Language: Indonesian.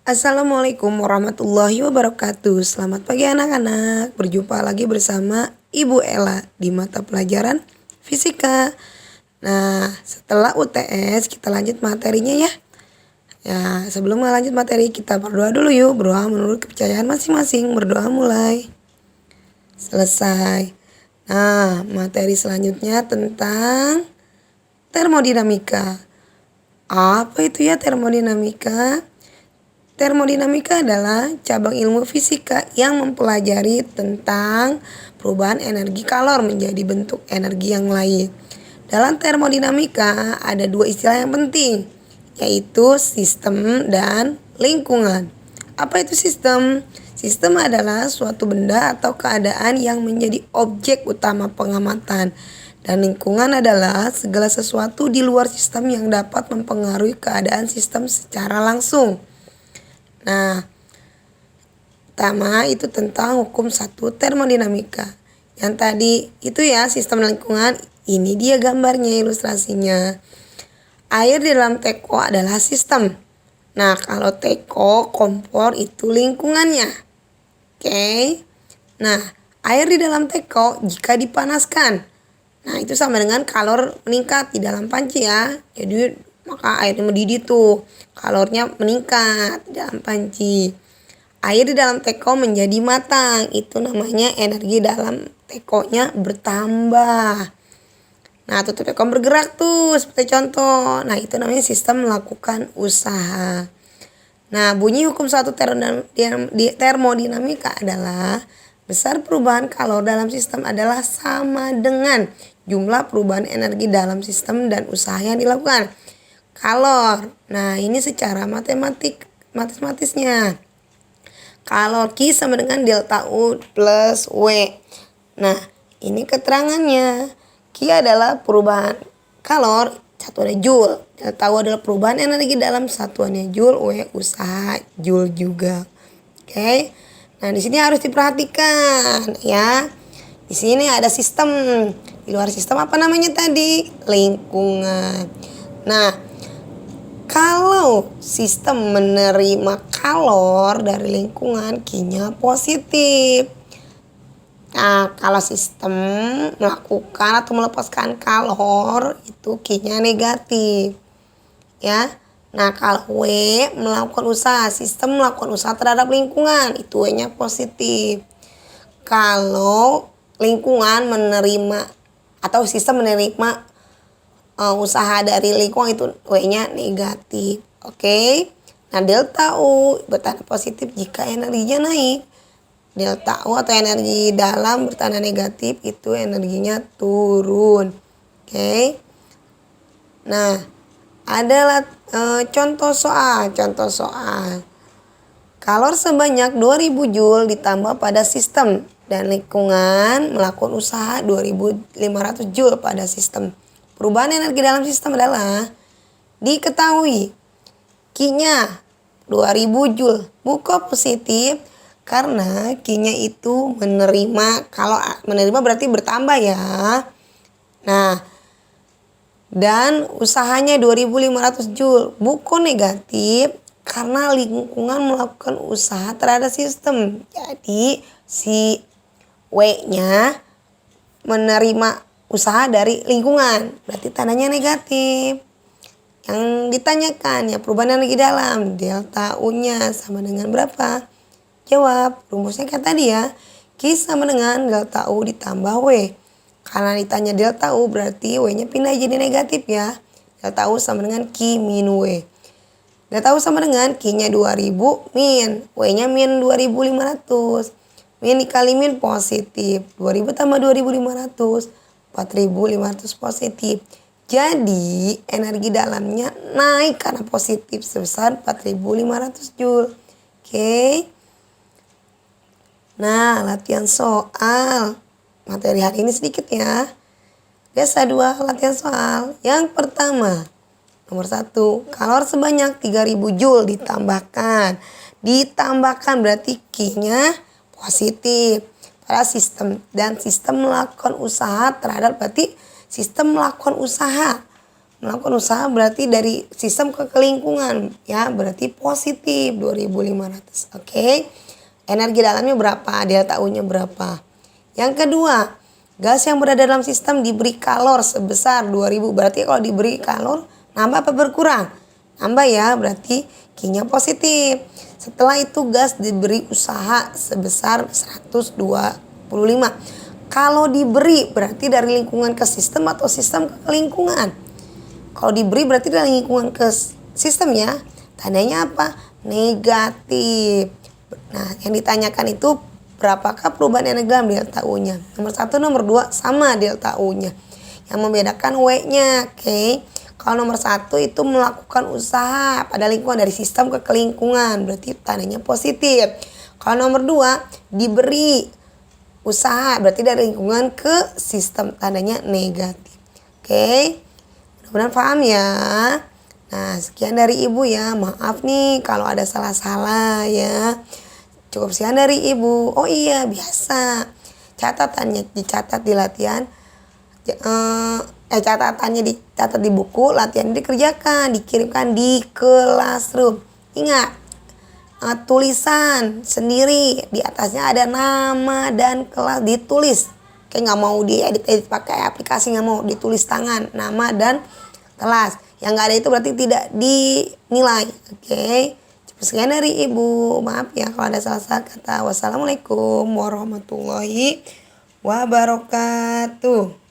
Assalamualaikum warahmatullahi wabarakatuh. Selamat pagi anak-anak. Berjumpa lagi bersama Ibu Ella di mata pelajaran fisika. Nah, setelah UTS kita lanjut materinya ya. Ya, sebelum lanjut materi kita berdoa dulu yuk. Berdoa menurut kepercayaan masing-masing. Berdoa mulai. Selesai. Nah, materi selanjutnya tentang termodinamika. Apa itu ya termodinamika? Termodinamika adalah cabang ilmu fisika yang mempelajari tentang perubahan energi kalor menjadi bentuk energi yang lain. Dalam termodinamika ada dua istilah yang penting, yaitu sistem dan lingkungan. Apa itu sistem? Sistem adalah suatu benda atau keadaan yang menjadi objek utama pengamatan. Dan lingkungan adalah segala sesuatu di luar sistem yang dapat mempengaruhi keadaan sistem secara langsung. Nah, pertama itu tentang hukum satu termodinamika. Yang tadi itu ya sistem lingkungan, ini dia gambarnya, ilustrasinya. Air di dalam teko adalah sistem. Nah, kalau teko, kompor itu lingkungannya. Oke. Nah, air di dalam teko jika dipanaskan. Nah, itu sama dengan kalor meningkat di dalam panci ya. Jadi maka airnya mendidih tuh, kalornya meningkat di dalam panci. Air di dalam teko menjadi matang, itu namanya energi dalam tekonya bertambah. Nah, tutup teko bergerak tuh seperti contoh. Nah, itu namanya sistem melakukan usaha. Nah, bunyi hukum satu termodinamika adalah besar perubahan kalor dalam sistem adalah sama dengan jumlah perubahan energi dalam sistem dan usaha yang dilakukan. Kalor. Nah, ini secara matematisnya. Kalor Q sama dengan delta U plus W. Nah, ini keterangannya. Q adalah perubahan kalor, satuannya Joule. Delta U adalah perubahan energi dalam satuannya Joule, W usaha Joule juga. Oke. Nah, di sini harus diperhatikan ya. Di sini ada sistem. Di luar sistem apa namanya tadi? Lingkungan. Nah, kalau sistem menerima kalor dari lingkungan, Q-nya positif. Nah, kalau sistem melakukan atau melepaskan kalor, itu Q-nya negatif. Ya. Nah, kalau W melakukan usaha, sistem melakukan usaha terhadap lingkungan, itu W-nya positif. Kalau lingkungan menerima atau sistem menerima usaha dari lingkungan, itu W-nya negatif. Oke. Nah, delta U bertanda positif jika energinya naik. Delta U atau energi dalam bertanda negatif, itu energinya turun. Oke. Nah, adalah contoh soal. Kalor sebanyak 2000 Joule ditambah pada sistem dan lingkungan melakukan usaha 2500 Joule pada sistem. Perubahan energi dalam sistem adalah diketahui Q-nya 2000 Joule. Buka positif karena Q-nya itu menerima, kalau menerima berarti bertambah ya. Nah, dan usahanya 2500 Joule. Buku negatif karena lingkungan melakukan usaha terhadap sistem. Jadi si W-nya menerima usaha dari lingkungan, berarti tandanya negatif. Yang ditanyakan ya perubahan energi dalam, delta U-nya sama dengan berapa? Jawab, rumusnya kayak tadi ya. Q sama dengan delta U ditambah W. Karena ditanya delta U berarti W-nya pindah jadi negatif ya. Delta U sama dengan Q min W. Delta U sama dengan Q-nya 2000 min, W-nya min 2500. Min dikali min positif. 2000 tambah 2500. 4500 positif. Jadi energi dalamnya naik karena positif sebesar 4500 Joule. Oke. Nah, latihan soal. Materi hari ini sedikit ya. Biasa 2 latihan soal. Yang pertama, nomor 1, kalor sebanyak 3000 Joule ditambahkan. Ditambahkan berarti Q-nya positif pada sistem, dan sistem melakukan usaha terhadap, berarti sistem melakukan usaha Melakukan usaha berarti dari sistem ke lingkungan ya, berarti positif 2.500. Oke. Energi dalamnya berapa? Delta U-nya berapa? Yang kedua, gas yang berada dalam sistem diberi kalor sebesar 2000. Berarti kalau diberi kalor nambah apa berkurang? Nambah ya, berarti Q-nya positif. Setelah itu gas diberi usaha sebesar 125. Kalau diberi berarti dari lingkungan ke sistem atau sistem ke lingkungan? Kalau diberi berarti dari lingkungan ke sistem ya. Tandanya apa? Negatif. Nah, yang ditanyakan itu berapakah perubahan energi dalam delta U-nya. Nomor 1, nomor 2 sama delta U-nya. Yang membedakan W-nya. Oke. Kalau nomor 1 itu melakukan usaha pada lingkungan dari sistem ke lingkungan. Berarti tandanya positif. Kalau nomor 2 diberi usaha berarti dari lingkungan ke sistem, tandanya negatif. Oke. Mudah-mudahan paham ya. Nah, sekian dari Ibu ya. Maaf nih kalau ada salah-salah ya. Cukup sekian dari Ibu. Oh iya, biasa. Catatannya dicatat di latihan. Catatannya dicatat di buku, latihan dikerjakan, dikirimkan di classroom. Ingat, tulisan sendiri, di atasnya ada nama dan kelas ditulis. Kayak nggak mau diedit pakai aplikasi, nggak mau ditulis tangan, nama dan kelas. Yang nggak ada itu berarti tidak dinilai. Oke. Sekian dari Ibu. Maaf ya kalau ada salah-salah kata. Wassalamualaikum warahmatullahi wabarakatuh.